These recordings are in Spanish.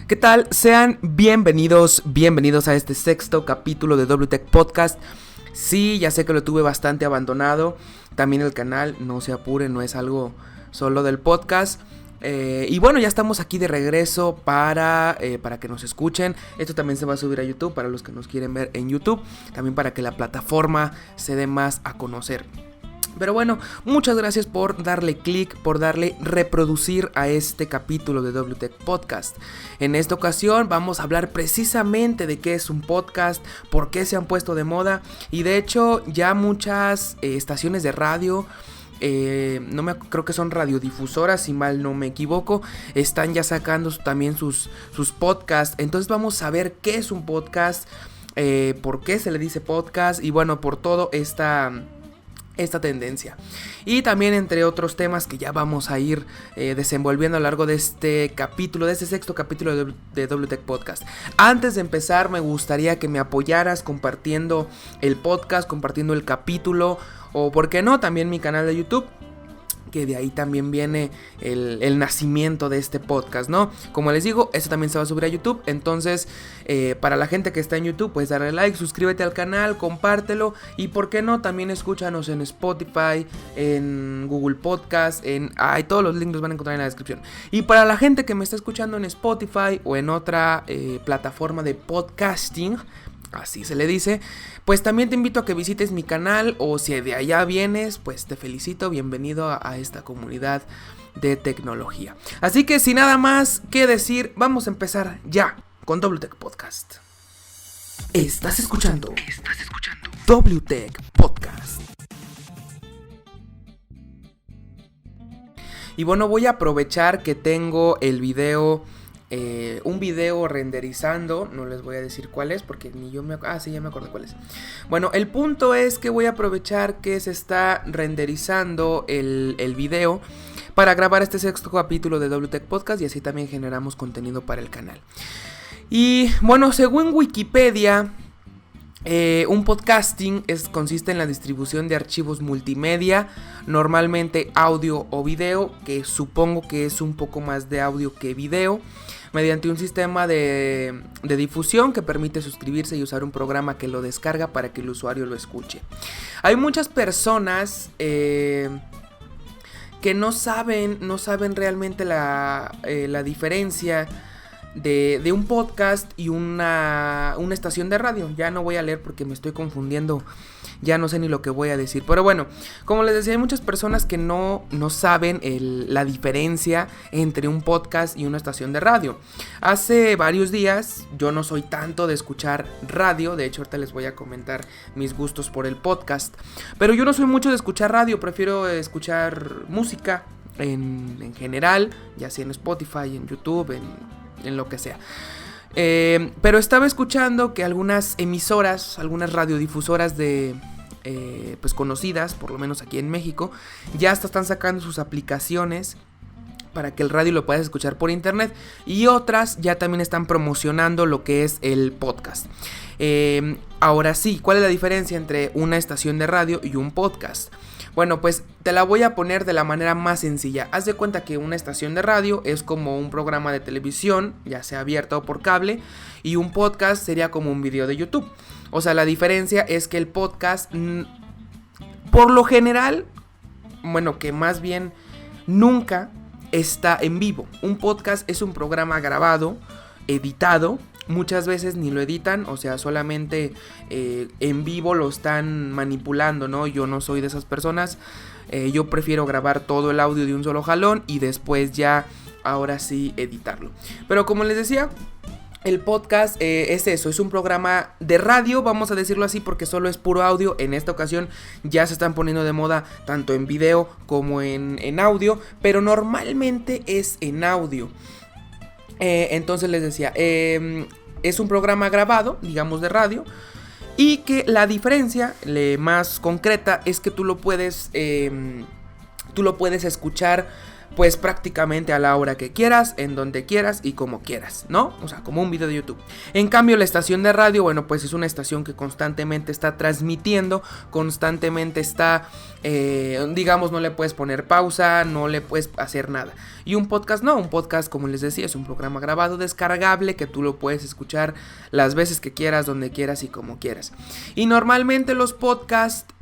¿Qué tal? Sean bienvenidos a este sexto capítulo de WTech Podcast. Sí, ya sé que lo tuve bastante abandonado. También el canal, no se apuren, no es algo solo del podcast. Y bueno, ya estamos aquí de regreso para que nos escuchen. Esto también se va a subir a YouTube para los que nos quieren ver en YouTube. También para que la plataforma se dé más a conocer. Pero bueno, muchas gracias por darle click, por darle reproducir a este capítulo de WTech Podcast. En esta ocasión vamos a hablar precisamente de qué es un podcast, por qué se han puesto de moda. Y de hecho ya muchas estaciones de radio, creo que son radiodifusoras, si mal no me equivoco, están ya sacando también sus podcasts. Entonces vamos a ver qué es un podcast, por qué se le dice podcast y bueno, por todo esta tendencia. Y también entre otros temas que ya vamos a ir desenvolviendo a lo largo de este capítulo, de este sexto capítulo de WTech Podcast. Antes de empezar, me gustaría que me apoyaras compartiendo el podcast, compartiendo el capítulo, o por qué no, también mi canal de YouTube, que de ahí también viene el nacimiento de este podcast, ¿no? Como les digo, esto también se va a subir a YouTube. Entonces, para la gente que está en YouTube, pues darle like, suscríbete al canal, compártelo. Y por qué no, también escúchanos en Spotify, en Google Podcast, todos los links los van a encontrar en la descripción. Y para la gente que me está escuchando en Spotify o en otra plataforma de podcasting, así se le dice, pues también te invito a que visites mi canal, o si de allá vienes, pues te felicito, bienvenido a esta comunidad de tecnología. Así que sin nada más que decir, vamos a empezar ya con WTech Podcast. Estás escuchando WTech Podcast. Y bueno, voy a aprovechar que tengo el video, un video renderizando. No les voy a decir cuál es porque ni yo sí, ya me acuerdo cuál es. Bueno, el punto es que voy a aprovechar que se está renderizando el video para grabar este sexto capítulo de WTech Podcast, y así también generamos contenido para el canal. Y bueno, según Wikipedia, un podcasting consiste en la distribución de archivos multimedia, normalmente audio o video, que supongo que es un poco más de audio que video, mediante un sistema de difusión que permite suscribirse y usar un programa que lo descarga para que el usuario lo escuche. Hay muchas personas que no saben realmente la diferencia de un podcast y una estación de radio. Ya no voy a leer porque me estoy confundiendo, ya no sé ni lo que voy a decir. Pero bueno, como les decía, hay muchas personas que no saben la diferencia entre un podcast y una estación de radio. Hace varios días, yo no soy tanto de escuchar radio, de hecho ahorita les voy a comentar mis gustos por el podcast, pero yo no soy mucho de escuchar radio, prefiero escuchar música en general, ya sea en Spotify, en YouTube, en lo que sea. Pero estaba escuchando que algunas emisoras, algunas radiodifusoras pues conocidas, por lo menos aquí en México, ya hasta están sacando sus aplicaciones para que el radio lo puedas escuchar por internet, y otras ya también están promocionando lo que es el podcast. Ahora sí, ¿cuál es la diferencia entre una estación de radio y un podcast? Bueno, pues te la voy a poner de la manera más sencilla. Haz de cuenta que una estación de radio es como un programa de televisión, ya sea abierta o por cable, y un podcast sería como un video de YouTube. O sea, la diferencia es que el podcast, por lo general, bueno, que más bien nunca está en vivo. Un podcast es un programa grabado, editado. Muchas veces ni lo editan, o sea, solamente en vivo lo están manipulando, ¿no? Yo no soy de esas personas. Yo prefiero grabar todo el audio de un solo jalón y después ya, ahora sí, editarlo. Pero como les decía, el podcast es eso, es un programa de radio, vamos a decirlo así, porque solo es puro audio. En esta ocasión ya se están poniendo de moda tanto en video como en audio, pero normalmente es en audio. Entonces les decía, es un programa grabado, digamos de radio, y que la diferencia más concreta es que tú lo puedes escuchar pues prácticamente a la hora que quieras, en donde quieras y como quieras, ¿no? O sea, como un video de YouTube. En cambio, la estación de radio, bueno, pues es una estación que constantemente está transmitiendo, constantemente está, digamos, no le puedes poner pausa, no le puedes hacer nada. Y un podcast no, un podcast, como les decía, es un programa grabado, descargable, que tú lo puedes escuchar las veces que quieras, donde quieras y como quieras. Y normalmente los podcasts,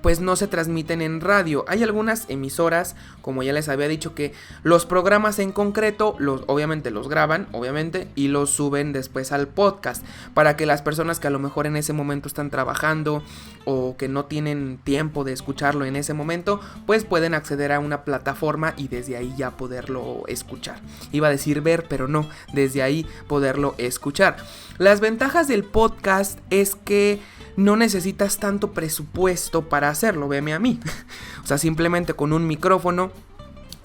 pues no se transmiten en radio. Hay algunas emisoras, como ya les había dicho, que los programas en concreto, obviamente los graban, obviamente, y los suben después al podcast, para que las personas que a lo mejor en ese momento están trabajando o que no tienen tiempo de escucharlo en ese momento, pues pueden acceder a una plataforma y desde ahí ya poderlo escuchar. Iba a decir ver, pero no, desde ahí poderlo escuchar. Las ventajas del podcast es que no necesitas tanto presupuesto para hacerlo, véame a mí. O sea, simplemente con un micrófono,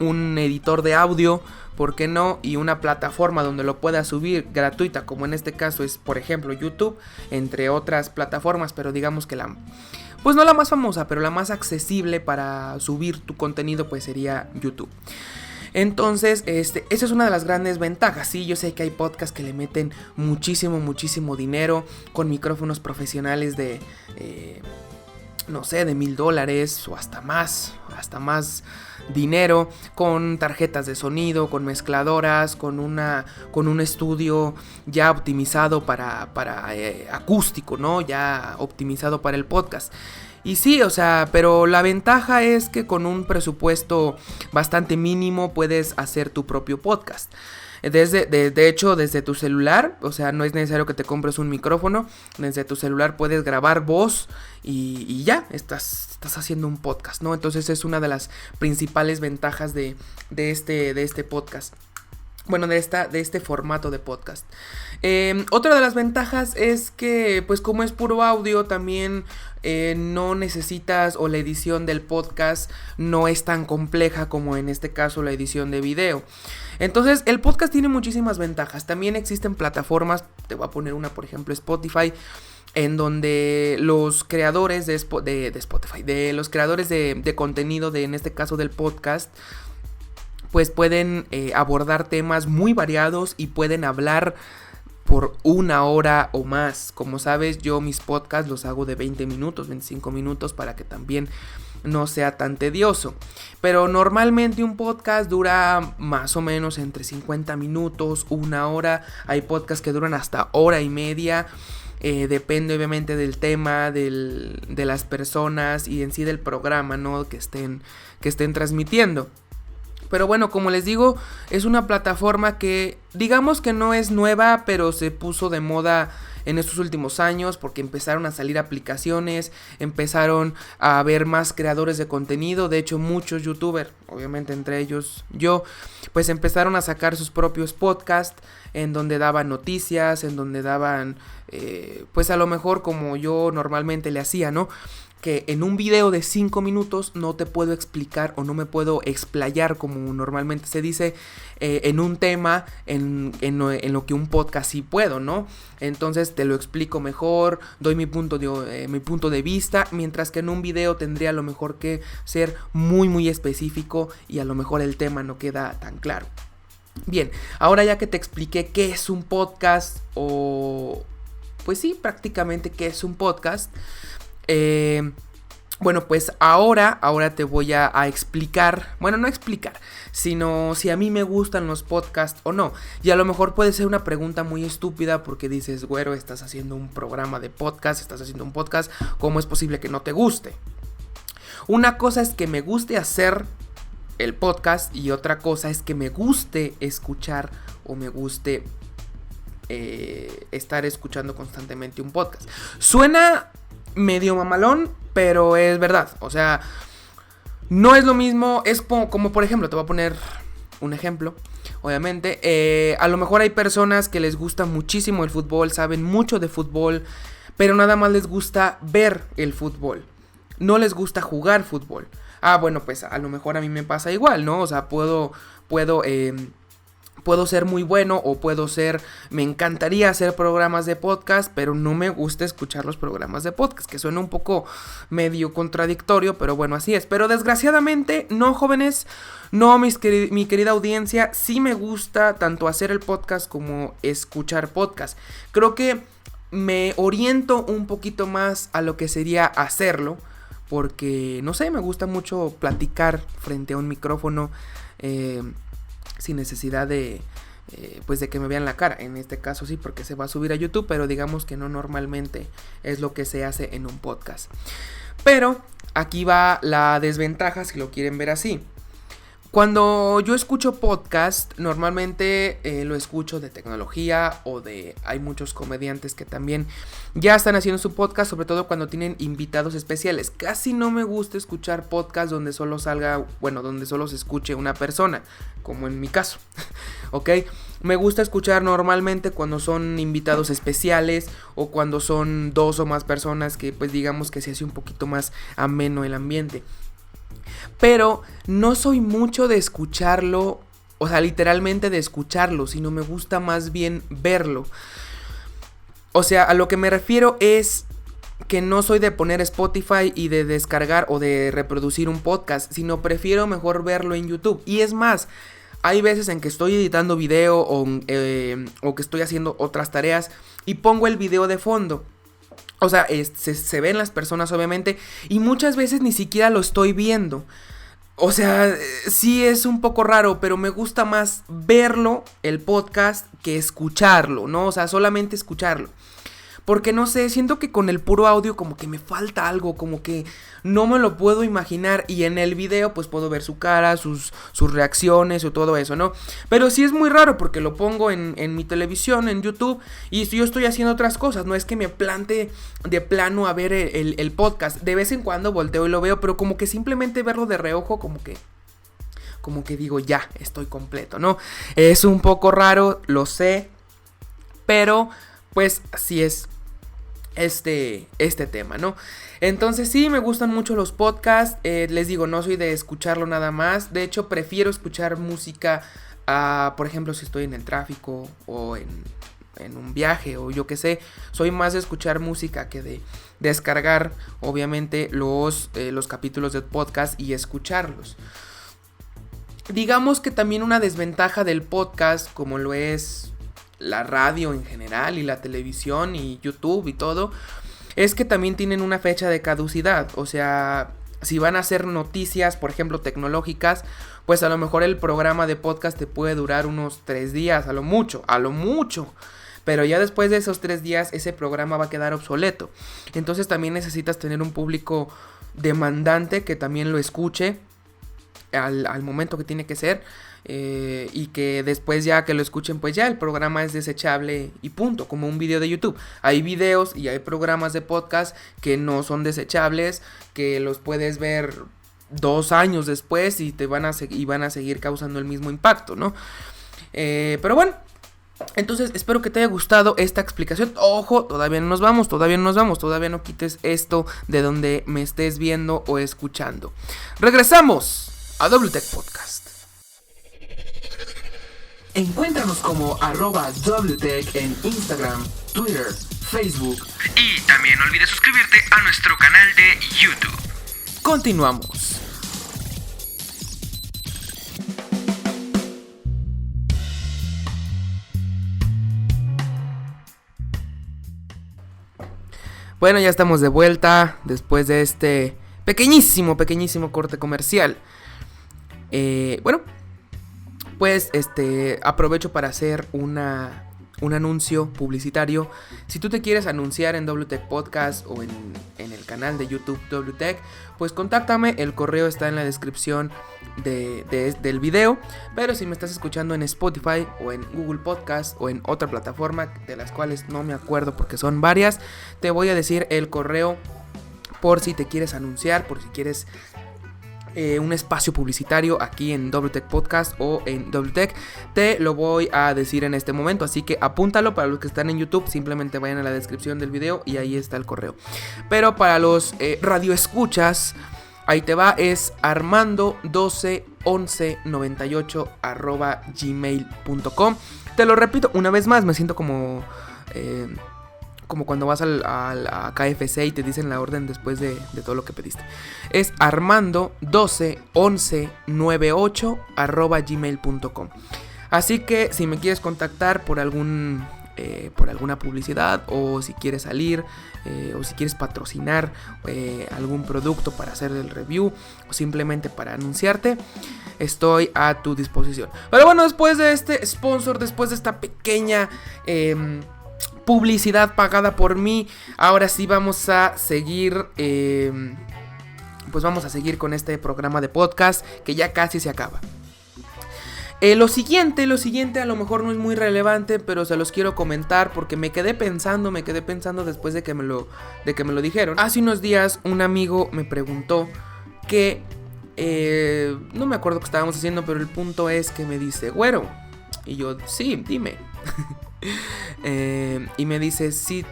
un editor de audio, ¿por qué no? Y una plataforma donde lo puedas subir gratuita, como en este caso es, por ejemplo, YouTube, entre otras plataformas, pero digamos que pues no la más famosa, pero la más accesible para subir tu contenido, pues sería YouTube. Entonces, esa es una de las grandes ventajas. Sí, yo sé que hay podcasts que le meten muchísimo dinero con micrófonos profesionales de, no sé, de $1,000 o hasta más dinero, con tarjetas de sonido, con mezcladoras, con un estudio ya optimizado para acústico, ¿no? Ya optimizado para el podcast. Y sí, o sea, pero la ventaja es que con un presupuesto bastante mínimo puedes hacer tu propio podcast. De hecho, desde tu celular, o sea, no es necesario que te compres un micrófono. Desde tu celular puedes grabar voz y ya, estás haciendo un podcast, ¿no? Entonces es una de las principales ventajas de este podcast. Bueno, de este formato de podcast. Otra de las ventajas es que, pues como es puro audio, también no necesitas, o la edición del podcast no es tan compleja como en este caso la edición de video. Entonces el podcast tiene muchísimas ventajas. También existen plataformas, te voy a poner una, por ejemplo, Spotify, en donde los creadores de Spotify, de los creadores de contenido, en este caso del podcast, pues pueden abordar temas muy variados y pueden hablar por 1 hora o más. Como sabes, yo mis podcasts los hago de 20 minutos, 25 minutos, para que también no sea tan tedioso. Pero normalmente un podcast dura más o menos entre 50 minutos, 1 hora. Hay podcasts que duran hasta 1 hora y media. Depende obviamente del tema, de las personas y en sí del programa, ¿no? que estén transmitiendo. Pero bueno, como les digo, es una plataforma que digamos que no es nueva, pero se puso de moda en estos últimos años porque empezaron a salir aplicaciones, empezaron a haber más creadores de contenido. De hecho, muchos youtubers, obviamente entre ellos yo, pues empezaron a sacar sus propios podcasts en donde daban noticias, en donde daban, pues a lo mejor como yo normalmente le hacía, ¿no? Que en un video de 5 minutos no te puedo explicar o no me puedo explayar, como normalmente se dice, en un tema en lo que un podcast sí puedo, ¿no? Entonces te lo explico mejor, doy mi punto de vista, mientras que en un video tendría a lo mejor que ser muy específico y a lo mejor el tema no queda tan claro. Bien, ahora ya que te expliqué qué es un podcast, o pues sí, prácticamente qué es un podcast, bueno, pues ahora te voy a explicar, bueno, no explicar, sino si a mí me gustan los podcasts o no. Y a lo mejor puede ser una pregunta muy estúpida porque dices, güero, estás haciendo un programa de podcast, estás haciendo un podcast, ¿cómo es posible que no te guste? Una cosa es que me guste hacer el podcast y otra cosa es que me guste escuchar o me guste estar escuchando constantemente un podcast. Suena medio mamalón, pero es verdad. O sea, no es lo mismo. Es como por ejemplo, te voy a poner un ejemplo. Obviamente, a lo mejor hay personas que les gusta muchísimo el fútbol, saben mucho de fútbol, pero nada más les gusta ver el fútbol. No les gusta jugar fútbol. Bueno, pues a lo mejor a mí me pasa igual, ¿no? O sea, puedo puedo ser muy bueno o me encantaría hacer programas de podcast, pero no me gusta escuchar los programas de podcast, que suena un poco medio contradictorio, pero bueno, así es. Pero desgraciadamente, no, jóvenes, no, mi querida audiencia, sí me gusta tanto hacer el podcast como escuchar podcast. Creo que me oriento un poquito más a lo que sería hacerlo, porque, no sé, me gusta mucho platicar frente a un micrófono, sin necesidad de que me vean la cara. En este caso sí, porque se va a subir a YouTube, pero digamos que no normalmente es lo que se hace en un podcast. Pero aquí va la desventaja, si lo quieren ver así. Cuando yo escucho podcast, normalmente lo escucho de tecnología hay muchos comediantes que también ya están haciendo su podcast, sobre todo cuando tienen invitados especiales. Casi no me gusta escuchar podcast donde solo se escuche una persona, como en mi caso, ¿ok? Me gusta escuchar normalmente cuando son invitados especiales o cuando son 2 o más personas, que pues digamos que se hace un poquito más ameno el ambiente. Pero no soy mucho de escucharlo, o sea, literalmente de escucharlo, sino me gusta más bien verlo. O sea, a lo que me refiero es que no soy de poner Spotify y de descargar o de reproducir un podcast, sino prefiero mejor verlo en YouTube. Y es más, hay veces en que estoy editando video o que estoy haciendo otras tareas y pongo el video de fondo. O sea, se ven las personas obviamente y muchas veces ni siquiera lo estoy viendo. O sea, sí es un poco raro, pero me gusta más verlo, el podcast, que escucharlo, ¿no? O sea, solamente escucharlo. Porque no sé, siento que con el puro audio como que me falta algo, como que no me lo puedo imaginar. Y en el video pues puedo ver su cara, sus reacciones o todo eso, ¿no? Pero sí es muy raro porque lo pongo en mi televisión, en YouTube, y yo estoy haciendo otras cosas. No es que me plante de plano a ver el podcast. De vez en cuando volteo y lo veo, pero como que simplemente verlo de reojo, como que digo, ya, estoy completo, ¿no? Es un poco raro, lo sé, pero pues así es este tema, ¿no? Entonces sí, me gustan mucho los podcasts. Les digo, no soy de escucharlo nada más. De hecho, prefiero escuchar música, por ejemplo, si estoy en el tráfico o en un viaje o yo qué sé. Soy más de escuchar música que de descargar, obviamente, los capítulos del podcast y escucharlos. Digamos que también una desventaja del podcast, como lo es la radio en general y la televisión y YouTube y todo, es que también tienen una fecha de caducidad. O sea, si van a hacer noticias, por ejemplo, tecnológicas, pues a lo mejor el programa de podcast te puede durar unos 3 días, a lo mucho. Pero ya después de esos 3 días ese programa va a quedar obsoleto. Entonces también necesitas tener un público demandante que también lo escuche al momento que tiene que ser. Y que después ya que lo escuchen, pues ya el programa es desechable y punto, como un video de YouTube. Hay videos y hay programas de podcast que no son desechables, que los puedes ver 2 años después y van a seguir causando el mismo impacto, ¿no? Pero bueno, entonces espero que te haya gustado esta explicación. Ojo, todavía no nos vamos, todavía no quites esto de donde me estés viendo o escuchando. Regresamos a WTech Podcast. Encuéntranos como @WTech en Instagram, Twitter, Facebook. Y también no olvides suscribirte a nuestro canal de YouTube. Continuamos. Bueno, ya estamos de vuelta después de este pequeñísimo corte comercial. Bueno, pues aprovecho para hacer un anuncio publicitario. Si tú te quieres anunciar en WTech Podcast o en el canal de YouTube WTech, pues contáctame, el correo está en la descripción del video. Pero si me estás escuchando en Spotify o en Google Podcast o en otra plataforma de las cuales no me acuerdo porque son varias, te voy a decir el correo por si te quieres anunciar, por si quieres un espacio publicitario aquí en WTech Podcast o en WTech. Te lo voy a decir en este momento, así que apúntalo. Para los que están en YouTube, simplemente vayan a la descripción del video y ahí está el correo. Pero para los radioescuchas, ahí te va, es Armando12 121198@gmail.com. Te lo repito una vez más, me siento como cuando vas a KFC y te dicen la orden después de todo lo que pediste. Es armando121198@gmail.com. Así que si me quieres contactar por alguna publicidad, o si quieres salir, o si quieres patrocinar algún producto para hacer el review, o simplemente para anunciarte, estoy a tu disposición. Pero bueno, después de este sponsor, después de esta pequeña publicidad pagada por mí, ahora sí vamos a seguir, pues vamos a seguir con este programa de podcast que ya casi se acaba. Lo siguiente a lo mejor no es muy relevante, pero se los quiero comentar porque me quedé pensando después de que me lo dijeron. Hace unos días un amigo me preguntó que, no me acuerdo qué estábamos haciendo, pero el punto es que me dice, güero, y yo, sí, dime. Y me dice, si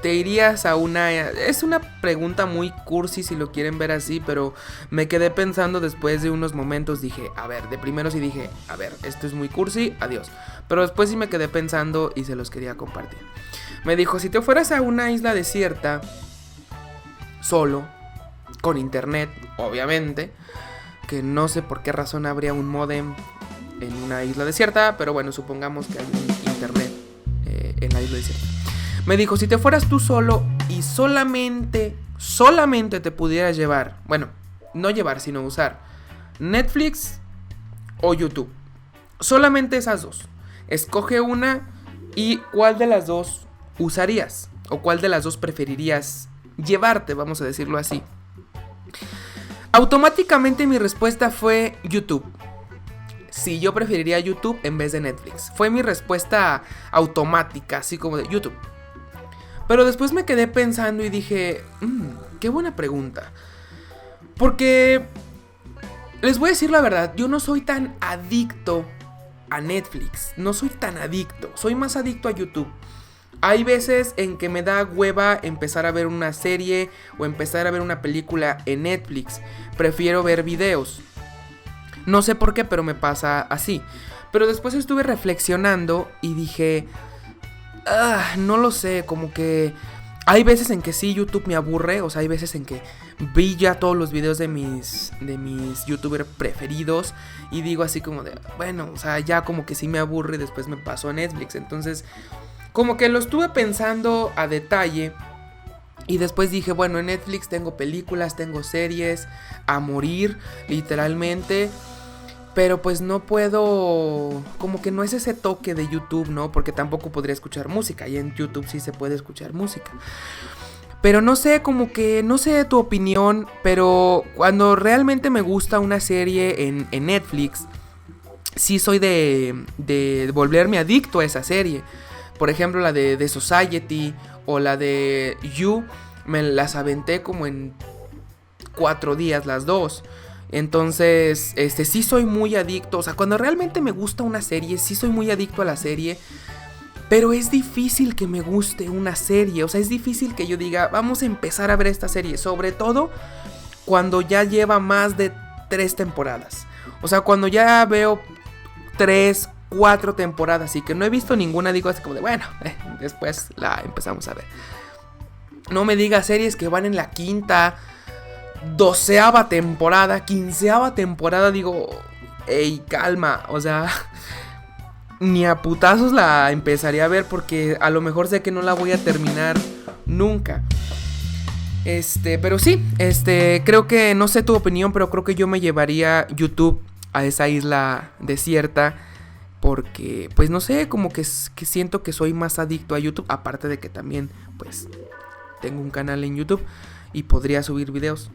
te irías a una... Es una pregunta muy cursi si lo quieren ver así, pero me quedé pensando después de unos momentos. Dije, a ver, de primero sí dije, a ver, esto es muy cursi, adiós. Pero después sí me quedé pensando y se los quería compartir. Me dijo, si te fueras a una isla desierta, solo, con internet, obviamente, que no sé por qué razón habría un módem en una isla desierta, pero bueno, supongamos que hay un internet en la isla desierta. Me dijo, si te fueras tú solo y solamente te pudieras llevar, bueno, no llevar, sino usar Netflix o YouTube. Solamente esas dos. Escoge una y cuál de las dos usarías o cuál de las dos preferirías llevarte, vamos a decirlo así. Automáticamente mi respuesta fue YouTube. Sí, yo preferiría YouTube en vez de Netflix. Fue mi respuesta automática, así como de YouTube. Pero después me quedé pensando y dije, qué buena pregunta. Porque, les voy a decir la verdad, yo no soy tan adicto a Netflix. No soy tan adicto, soy más adicto a YouTube. Hay veces en que me da hueva empezar a ver una serie o empezar a ver una película en Netflix. Prefiero ver videos. No sé por qué, pero me pasa así. Pero después estuve reflexionando y dije, no lo sé, como que hay veces en que sí YouTube me aburre. O sea, hay veces en que vi ya todos los videos de mis youtubers preferidos y digo así como de, bueno, o sea, ya como que sí me aburre y después me paso a Netflix. Entonces, como que lo estuve pensando a detalle. Y después dije, bueno, en Netflix tengo películas, tengo series a morir, literalmente. Pero pues no puedo, como que no es ese toque de YouTube, ¿no? Porque tampoco podría escuchar música. Y en YouTube sí se puede escuchar música. Pero no sé, como que, no sé tu opinión. Pero cuando realmente me gusta una serie en Netflix, sí soy de volverme adicto a esa serie. Por ejemplo, la de The Society o la de You, me las aventé como en 4 días las dos. Entonces, sí soy muy adicto. O sea, cuando realmente me gusta una serie, sí soy muy adicto a la serie. Pero es difícil que me guste una serie. O sea, es difícil que yo diga, vamos a empezar a ver esta serie. Sobre todo cuando ya lleva más de 3 temporadas. O sea, cuando ya veo 3, 4 temporadas y que no he visto ninguna, digo así como de, bueno, después la empezamos a ver. No me digas series que van en la 5ª, 12ª temporada, 15ª temporada, digo, ey, calma, o sea, ni a putazos la empezaría a ver porque a lo mejor sé que no la voy a terminar nunca. Pero sí, creo que, no sé tu opinión, pero creo que yo me llevaría YouTube a esa isla desierta. Porque, pues no sé, como que siento que soy más adicto a YouTube. Aparte de que también, pues, tengo un canal en YouTube y podría subir videos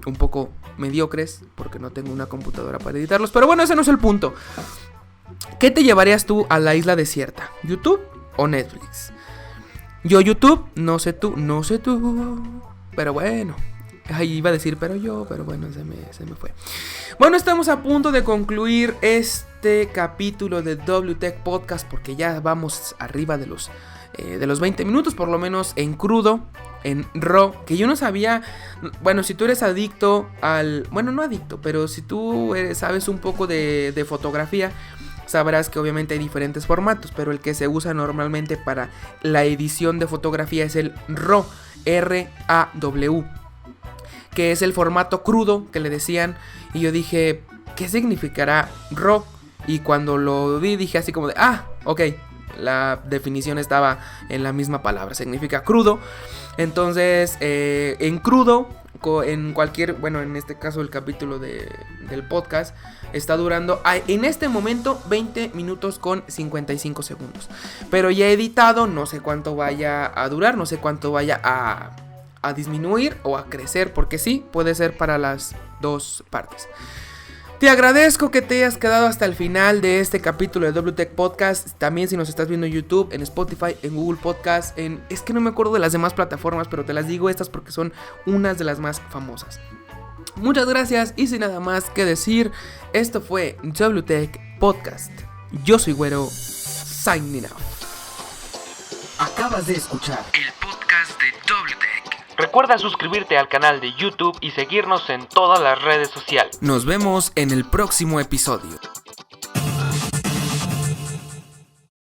un poco mediocres porque no tengo una computadora para editarlos. Pero bueno, ese no es el punto. ¿Qué te llevarías tú a la isla desierta? ¿YouTube o Netflix? Yo YouTube, no sé tú. Pero bueno, ahí iba a decir pero bueno, se me fue. Bueno, estamos a punto de concluir este capítulo de WTech Podcast porque ya vamos arriba de los 20 minutos, por lo menos en crudo. en RAW, que yo no sabía. Bueno, si tú eres adicto al... Bueno, no adicto, pero si tú sabes un poco de fotografía, sabrás que obviamente hay diferentes formatos, pero el que se usa normalmente para la edición de fotografía es el RAW, R-A-W, que es el formato crudo que le decían. Y yo dije, ¿qué significará RAW? Y cuando lo vi dije así como de, ok, la definición estaba en la misma palabra, significa crudo. Entonces, en crudo, en cualquier, bueno, en este caso el capítulo del podcast está durando en este momento 20 minutos con 55 segundos. Pero ya editado, no sé cuánto vaya a durar, no sé cuánto vaya a disminuir o a crecer, porque sí, puede ser para las dos partes. Te agradezco que te hayas quedado hasta el final de este capítulo de WTech Podcast. También si nos estás viendo en YouTube, en Spotify, en Google Podcast, es que no me acuerdo de las demás plataformas, pero te las digo estas porque son unas de las más famosas. Muchas gracias y sin nada más que decir, esto fue WTech Podcast. Yo soy Güero, signing out. Acabas de escuchar El podcast de WTech. Recuerda suscribirte al canal de YouTube y seguirnos en todas las redes sociales. Nos vemos en el próximo episodio.